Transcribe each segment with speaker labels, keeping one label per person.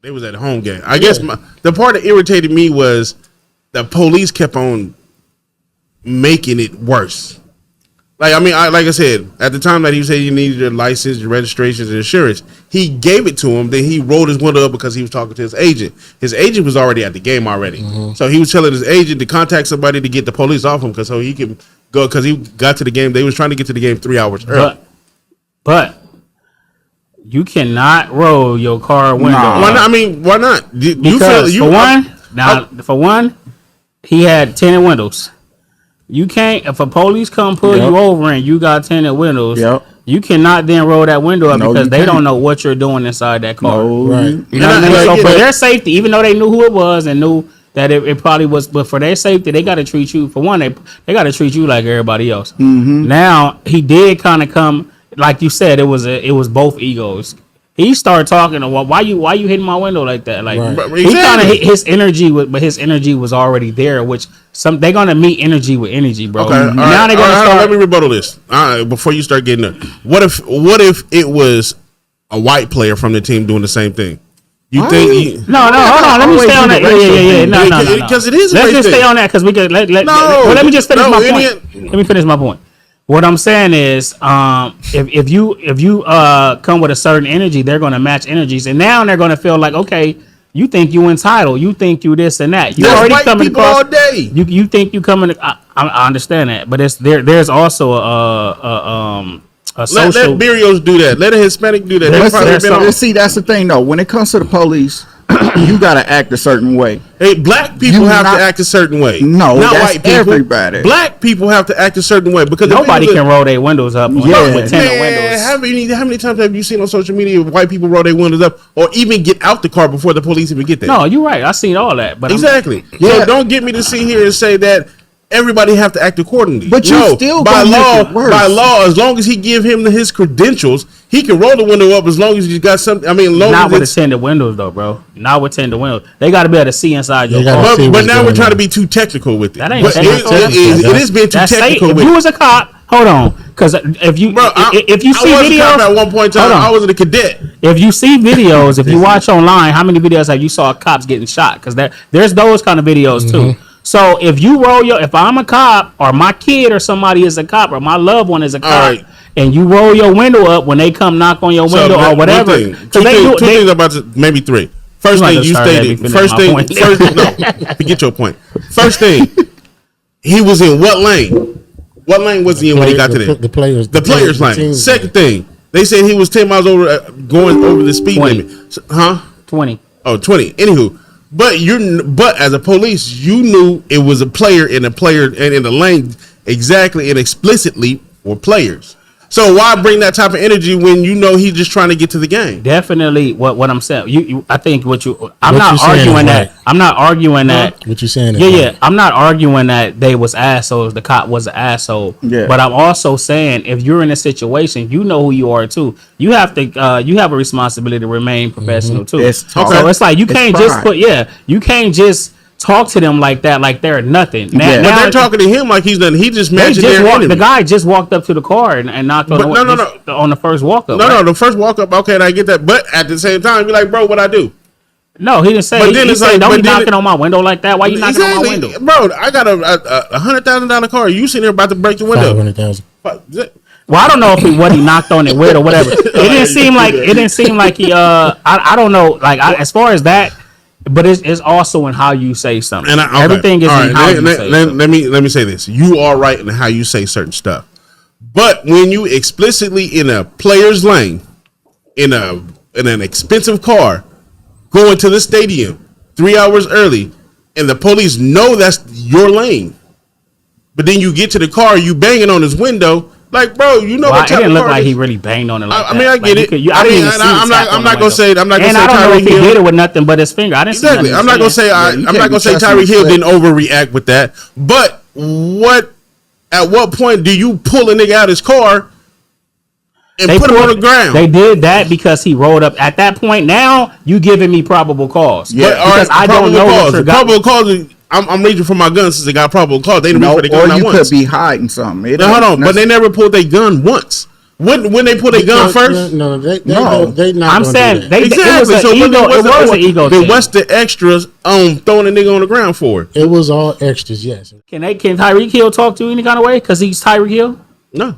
Speaker 1: They was at a home game. I guess the part that irritated me was the police kept on making it worse. Like I said, at the time that he said you needed your license, your registrations, and insurance, he gave it to him. Then he rolled his window up because he was talking to his agent. His agent was already at the game already, so he was telling his agent to contact somebody to get the police off him so he can go because he got to the game. They was trying to get to the game 3 hours early.
Speaker 2: But you cannot roll your car window.
Speaker 1: Why not? Why not?
Speaker 2: For one, he had tinted windows. You can't, if a police come pull you over and you got tinted windows, you cannot then roll that window up because they don't know what you're doing inside that car.
Speaker 3: Right.
Speaker 2: You know what I mean? So for their safety, even though they knew who it was and knew that it probably was, but for their safety, they got to treat you, for one, they got to treat you like everybody else. Mm-hmm. Now, he did kind of come, like you said, it was both egos. He started talking to why you hitting my window like that? Like he kind of his energy, but his energy was already there. Which they're gonna meet energy with energy, bro.
Speaker 1: Okay, now they're gonna start. Let me rebuttal this. Before you start getting there, what if it was a white player from the team doing the same thing? You think?
Speaker 2: No, hold on. Let me stay on that. Yeah. No.
Speaker 1: Because it is.
Speaker 2: Let's just stay on that because we could. Let me just finish my point. Let me finish my point. What I'm saying is, if you come with a certain energy, they're going to match energies, and now they're going to feel like, okay, you think you entitled, you think you this and that. You already coming across all day. You think you coming. I understand that, but there's also a social.
Speaker 1: Let Barrios do that. Let a Hispanic do that.
Speaker 3: See, that's the thing though. When it comes to the police, you got to act a certain way.
Speaker 1: Hey, black people have to act a certain way.
Speaker 3: No, not that's white people. Everybody.
Speaker 1: Black people have to act a certain way because
Speaker 2: nobody can roll their windows up with tinted windows.
Speaker 1: How many times have you seen on social media white people roll their windows up or even get out the car before the police even get there?
Speaker 2: No, you're right. I seen all that. But
Speaker 1: exactly. So don't get me to sit here and say that everybody have to act accordingly.
Speaker 3: But you still by
Speaker 1: law, as long as he give him his credentials, he can roll the window up as long as you got something.
Speaker 2: Not with the tinted windows though, bro. Not with tinted windows. They got to be able to see inside your car.
Speaker 1: But now we're trying to be too technical with it.
Speaker 2: That ain't
Speaker 1: technical. It is being too technical with it.
Speaker 2: If you was a cop, hold on, because if you see videos
Speaker 1: at one point in time, I was a cadet.
Speaker 2: If you see videos, if you watch online, how many videos have you saw cops getting shot? Because there's those kind of videos too. So if I'm a cop or my kid or somebody is a cop or my loved one is a cop, and you roll your window up when they come knock on your window or whatever,
Speaker 1: two things about maybe three. First thing you stated. No, forget your point. First thing, he was in what lane? What lane was he in when he got to there?
Speaker 4: The players
Speaker 1: lane. Second thing, they said he was 10 miles over going over the speed limit.
Speaker 2: 20.
Speaker 1: Oh, 20. Anywho. But as a police, you knew it was a player and in the lane exactly and explicitly for players. So why bring that type of energy when you know he's just trying to get to the game?
Speaker 2: Definitely, what I'm saying. I think I'm not arguing that. Right. I'm not arguing that.
Speaker 4: What you saying?
Speaker 2: Yeah. I'm not arguing that they was assholes. The cop was an asshole. Yeah. But I'm also saying if you're in a situation, you know who you are too. You have to. You have a responsibility to remain professional too. So it's like you can't just talk to them like that, like they're nothing. Now
Speaker 1: they're talking to him like he's nothing. He just matching their enemy.
Speaker 2: The guy just walked up to the car and knocked on on the first walk up.
Speaker 1: No, the first walk up. Okay, I get that. But at the same time, you're like, bro, what I do?
Speaker 2: No, he didn't say. But then he said, don't be knocking on my window like that. Why you knocking on my window,
Speaker 1: bro? I got a $100,000 car. You sitting there about to break the window?
Speaker 4: $500,000.
Speaker 2: Well, I don't know if what he knocked on it with or whatever. It didn't seem like he. I don't know. Like as far as that. But it's also in how you say something. And everything is in how you say something.
Speaker 1: Let me say this. You are right in how you say certain stuff. But when you explicitly in a player's lane, in an expensive car, going to the stadium 3 hours early, and the police know that's your lane, but then you get to the car, you banging on his window. Like, bro, you know what type of car it
Speaker 2: didn't look like he really banged on it like that.
Speaker 1: I mean, I get it. I'm not gonna say. I'm not gonna say.
Speaker 2: And I don't know if he did it with nothing but his finger. I didn't see nothing.
Speaker 1: I'm not gonna say. I'm not gonna say Tyreek Hill didn't overreact with that. But at what point do you pull a nigga out his car and put him on the ground?
Speaker 2: They did that because he rolled up. At that point, now you giving me probable cause.
Speaker 1: Yeah, because I don't know what probable cause. I'm reaching for my gun since they got probable cause. They didn't reach for their gun
Speaker 3: once. Or you could be hiding something.
Speaker 1: Hold on, but they never pulled their gun once. When they put a gun first?
Speaker 5: No, they
Speaker 3: No.
Speaker 5: not.
Speaker 2: I'm
Speaker 5: gonna
Speaker 2: saying
Speaker 5: do that.
Speaker 2: they,
Speaker 1: Exactly.
Speaker 2: it was an
Speaker 1: when
Speaker 2: ego.
Speaker 1: they-
Speaker 2: It was an ego
Speaker 1: Then
Speaker 2: thing.
Speaker 1: what's the extras on throwing a nigga on the ground for?
Speaker 5: It was all extras. Yes.
Speaker 2: Can Tyreek Hill talk to you any kind of way? Because he's Tyreek Hill.
Speaker 1: No.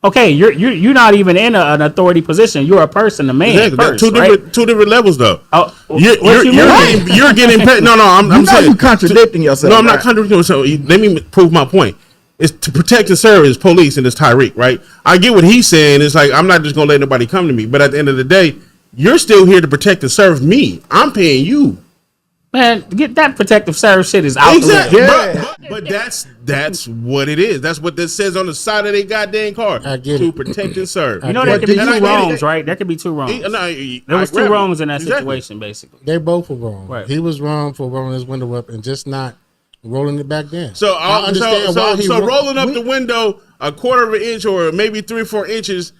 Speaker 2: Okay, you're not even in an authority position. You're a person, a man.
Speaker 1: Exactly.
Speaker 2: First,
Speaker 1: two different levels though.
Speaker 2: Oh,
Speaker 1: You're getting paid. No, I'm
Speaker 3: You know
Speaker 1: saying
Speaker 3: you contradicting yourself.
Speaker 1: No, I'm not
Speaker 3: right?
Speaker 1: contradicting myself. Let me prove my point. It's to protect and serve as police and it's Tyreek, right? I get what he's saying. It's like I'm not just gonna let nobody come to me. But at the end of the day, you're still here to protect and serve me. I'm paying you.
Speaker 2: Man, get that protective service shit is out
Speaker 1: Exactly.
Speaker 2: the window.
Speaker 3: Yeah.
Speaker 1: But that's what it is. That's what this says on the side of their goddamn car.
Speaker 5: I get
Speaker 1: to
Speaker 5: it.
Speaker 1: protect and serve.
Speaker 2: You know there
Speaker 3: But
Speaker 2: could be
Speaker 3: do
Speaker 2: two
Speaker 3: you-
Speaker 2: wrongs, right? There could be two wrongs. There was two wrongs in that situation, basically.
Speaker 5: They both were wrong.
Speaker 2: Right.
Speaker 5: He was wrong for rolling his window up and just not rolling it back down.
Speaker 1: So
Speaker 5: I understand why he
Speaker 1: rolling up the window a quarter of an inch or maybe 3 or 4 inches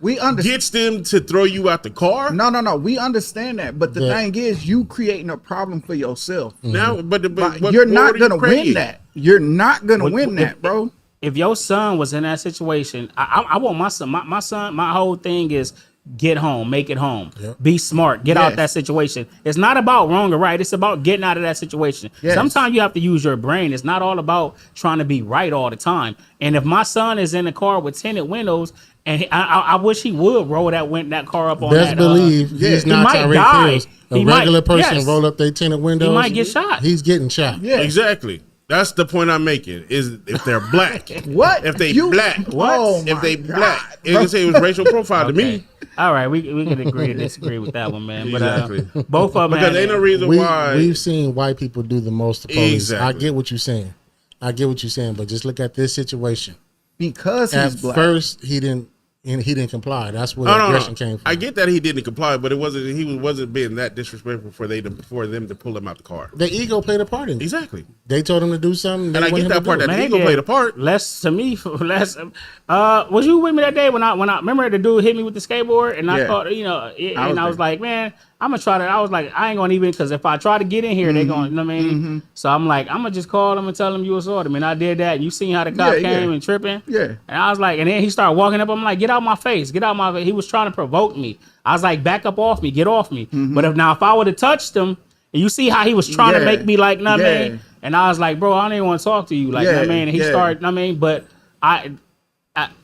Speaker 3: We understand.
Speaker 1: gets them to throw you out the car.
Speaker 3: No. We understand that, but the
Speaker 5: Yeah.
Speaker 3: thing is, you creating a problem for yourself.
Speaker 1: Now, but
Speaker 3: You're not gonna win
Speaker 1: creating?
Speaker 3: that. You're not gonna
Speaker 2: What-
Speaker 3: win that, bro.
Speaker 2: If your son was in that situation, I want my son. My son. My whole thing is get home, make it home, be smart, get out
Speaker 3: Yes.
Speaker 2: that situation. It's not about wrong or right. It's about getting out of that situation.
Speaker 3: Yes.
Speaker 2: Sometimes you have to use your brain. It's not all about trying to be right all the time. And if my son is in a car with tinted windows, and I wish he would roll that car up on
Speaker 5: Best
Speaker 2: that.
Speaker 5: believe he's
Speaker 2: he
Speaker 5: not
Speaker 2: might
Speaker 5: Tyreek
Speaker 2: die.
Speaker 5: Hill. A
Speaker 2: He might-
Speaker 5: regular person
Speaker 2: yes.
Speaker 5: roll up their tinted windows.
Speaker 2: might get shot.
Speaker 5: He's getting shot.
Speaker 3: Yeah.
Speaker 1: Exactly. That's the point I'm making. Is if they're black.
Speaker 3: What?
Speaker 1: If they
Speaker 3: You-
Speaker 1: black.
Speaker 2: What?
Speaker 3: Oh
Speaker 1: If
Speaker 3: my
Speaker 1: they
Speaker 3: God.
Speaker 1: black. You can say it was racial profile to me.
Speaker 2: All right, we can agree to disagree with that one, man. But
Speaker 1: Exactly.
Speaker 2: both of them
Speaker 1: Because
Speaker 2: had
Speaker 1: ain't no reason why.
Speaker 5: We've seen white people do the most to police.
Speaker 1: Exactly.
Speaker 5: I get what you're saying. But just look at this situation.
Speaker 3: Because he's
Speaker 5: At
Speaker 3: black.
Speaker 5: first, he didn't comply. That's where the
Speaker 1: No.
Speaker 5: aggression came from.
Speaker 1: I get that he didn't comply, but it wasn't. He wasn't being that disrespectful for them to pull him out the car.
Speaker 5: The ego played a part in it.
Speaker 1: Exactly.
Speaker 5: They told him to do something.
Speaker 1: And I get that part that the ego
Speaker 2: they
Speaker 1: played
Speaker 2: did
Speaker 1: a part.
Speaker 2: Less to me, less. Was you with me that day when I remember the dude hit me with the skateboard and I
Speaker 3: Yeah.
Speaker 2: caught I was
Speaker 3: there.
Speaker 2: like, man, I'm gonna try to. I was like, I ain't gonna even because if I try to get in here, they gonna, you know what I mean. So I'm like, I'm gonna just call them and tell them you assaulted me. And I did that. And you seen how the cop
Speaker 3: Yeah,
Speaker 2: came
Speaker 3: yeah.
Speaker 2: and tripping.
Speaker 3: Yeah.
Speaker 2: And I was like, and then he started walking up. I'm like, get out my face, get out my face. He was trying to provoke me. I was like, back up off me, get off me. But if I would have touched him, and you see how he was trying to
Speaker 3: Yeah.
Speaker 2: make me like, know what I
Speaker 3: Yeah.
Speaker 2: mean. And I was like, bro, I don't even want to talk to you, like, know what I mean. And he
Speaker 3: Yeah.
Speaker 2: started, know what I mean, but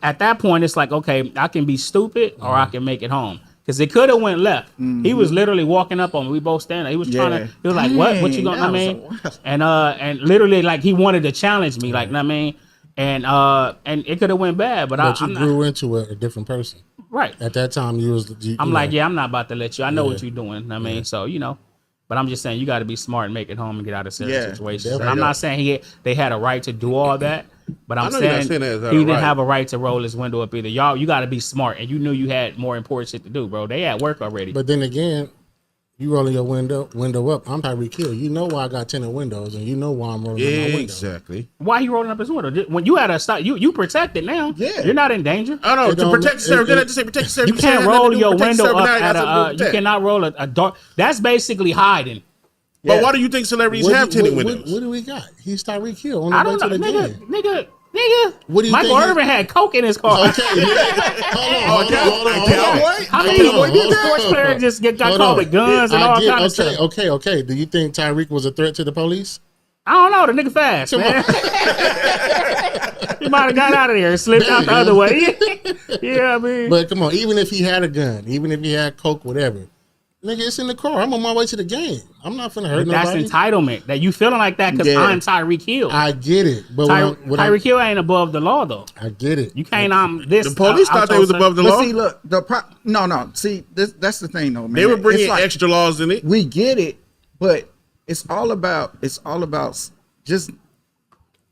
Speaker 2: at that point, it's like, okay, I can be stupid or I can make it home. Because it could have went left. He was literally walking up on me. We both standing. He was trying to. He was like, "What you gonna?" Know what I mean, and literally, like he wanted to challenge me, like, know what I mean, and it could have went bad, but
Speaker 5: But you
Speaker 2: I'm
Speaker 5: grew
Speaker 2: not,
Speaker 5: into a different person.
Speaker 2: right.
Speaker 5: At that time, you was.
Speaker 2: I'm like, yeah, I'm not about to let you. I know what you're doing. Know what I mean, so But I'm just saying you got to be smart and make it home and get out of serious
Speaker 3: Yeah,
Speaker 2: situations. And
Speaker 5: definitely.
Speaker 2: I'm not saying they had a right to do all that, but I'm
Speaker 1: I know you're not
Speaker 2: saying
Speaker 1: saying that it's
Speaker 2: he
Speaker 1: a
Speaker 2: didn't
Speaker 1: right.
Speaker 2: have a right to roll his window up either. Y'all, you got to be smart, and you knew you had more important shit to do, bro. They at work already.
Speaker 5: But then again, you rolling your window up. I'm Tyreek Hill. You know why I got tinted windows, and you know why I'm rolling my window.
Speaker 1: Exactly.
Speaker 2: Why he rolling up his window? When you had a stop, you protected now.
Speaker 3: Yeah.
Speaker 2: You're not in danger.
Speaker 1: I don't
Speaker 5: It
Speaker 1: know. To
Speaker 5: don't-
Speaker 1: protect yourself.
Speaker 5: it-
Speaker 1: Did I just say protect yourself?
Speaker 2: You
Speaker 1: said it
Speaker 2: can't
Speaker 1: had nothing
Speaker 2: roll
Speaker 1: to do
Speaker 2: your
Speaker 1: with protect
Speaker 2: window
Speaker 1: yourself,
Speaker 2: up
Speaker 1: but now it
Speaker 2: at
Speaker 1: got something to do
Speaker 2: you
Speaker 1: with protect.
Speaker 2: cannot roll a dark. That's basically hiding.
Speaker 1: But why do you think celebrities have tinted windows?
Speaker 5: What do we got? He's Tyreek Hill on the
Speaker 2: I
Speaker 5: way
Speaker 2: don't
Speaker 5: to
Speaker 2: know,
Speaker 5: the game.
Speaker 2: nigga.
Speaker 5: What do you
Speaker 2: Michael
Speaker 5: think he-
Speaker 2: Irvin had coke in his car.
Speaker 5: Okay, hold on.
Speaker 2: How many sports players just got
Speaker 5: Hold
Speaker 2: caught
Speaker 5: on.
Speaker 2: with guns and all kind of stuff?
Speaker 5: Okay. Do you think Tyreek was a threat to the police?
Speaker 2: I don't know. The nigga fast, man. He might have got out of there and slipped out the other way. Yeah, I mean.
Speaker 5: But come on, even if he had a gun, even if he had coke, whatever, nigga, it's in the car. I'm on my way to the game. I'm not finna hurt
Speaker 2: That's
Speaker 5: nobody.
Speaker 2: entitlement. That you feeling like that because
Speaker 3: Yeah.
Speaker 2: I'm Tyreek Hill.
Speaker 5: I get it, but
Speaker 2: Tyreek Hill ain't above the law though.
Speaker 5: I get it.
Speaker 2: You can't this.
Speaker 1: The police thought they was above the
Speaker 3: But
Speaker 1: law.
Speaker 3: see, look, no. See, that's the thing, though, man.
Speaker 1: They were bringing
Speaker 3: It's like,
Speaker 1: extra laws in it.
Speaker 3: We get it, but it's all about just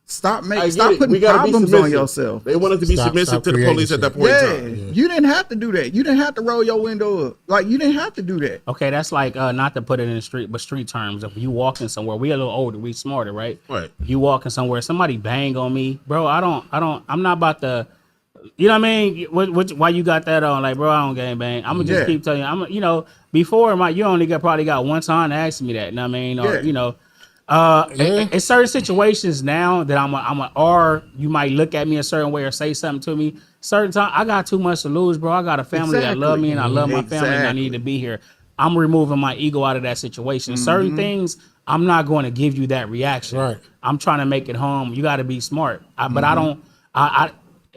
Speaker 3: stop putting problems on yourself.
Speaker 1: They wanted to be
Speaker 5: Stop
Speaker 1: submissive to the
Speaker 5: creating
Speaker 1: police at that
Speaker 5: shit.
Speaker 1: point
Speaker 3: Yeah,
Speaker 1: in time.
Speaker 3: you didn't have to do that. You didn't have to roll your window up. Like you didn't have to do that.
Speaker 2: Okay, that's like not to put it in the street, but street terms. If you walking somewhere, we a little older, we smarter, right?
Speaker 1: Right.
Speaker 2: If you walking somewhere, somebody bang on me, bro. I'm not about to. You know what I mean? Why you got that on? Like, bro, I don't gang bang. I'm gonna just
Speaker 3: Yeah.
Speaker 2: keep telling you. Before you only probably got one time to ask me that. You know what I mean? Or
Speaker 3: Yeah.
Speaker 2: It's certain situations now that or you might look at me a certain way or say something to me. Certain time, I got too much to lose, bro. I got a family that love me and I love my family and I need to be here. I'm removing my ego out of that situation. Certain things, I'm not going to give you that reaction.
Speaker 5: Right.
Speaker 2: I'm trying to make it home. You got to be smart. But I don't.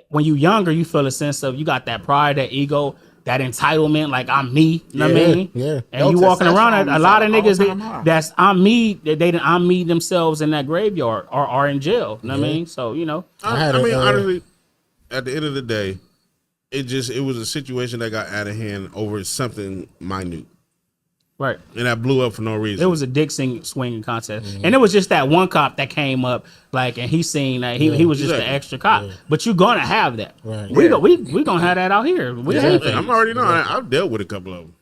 Speaker 2: When you younger, you feel a sense of you got that pride, that ego, that entitlement. Like I'm me. You know what I mean?
Speaker 5: Yeah.
Speaker 2: And you walking around. A lot of niggas
Speaker 3: all-time high.
Speaker 2: that's I'm me. They I'm me themselves in that graveyard or are in jail. You know what I mean? So you know.
Speaker 1: I mean, honestly, at the end of the day, it was a situation that got out of hand over something minute.
Speaker 2: Right.
Speaker 1: And that blew up for no reason.
Speaker 2: It was a dick swinging contest. And it was just that one cop that came up, like, and he seen that he was just the extra cop. Yeah. But you're gonna have that.
Speaker 5: Right.
Speaker 2: We gonna have that out here.
Speaker 1: I'm already know. I've dealt with a couple of them.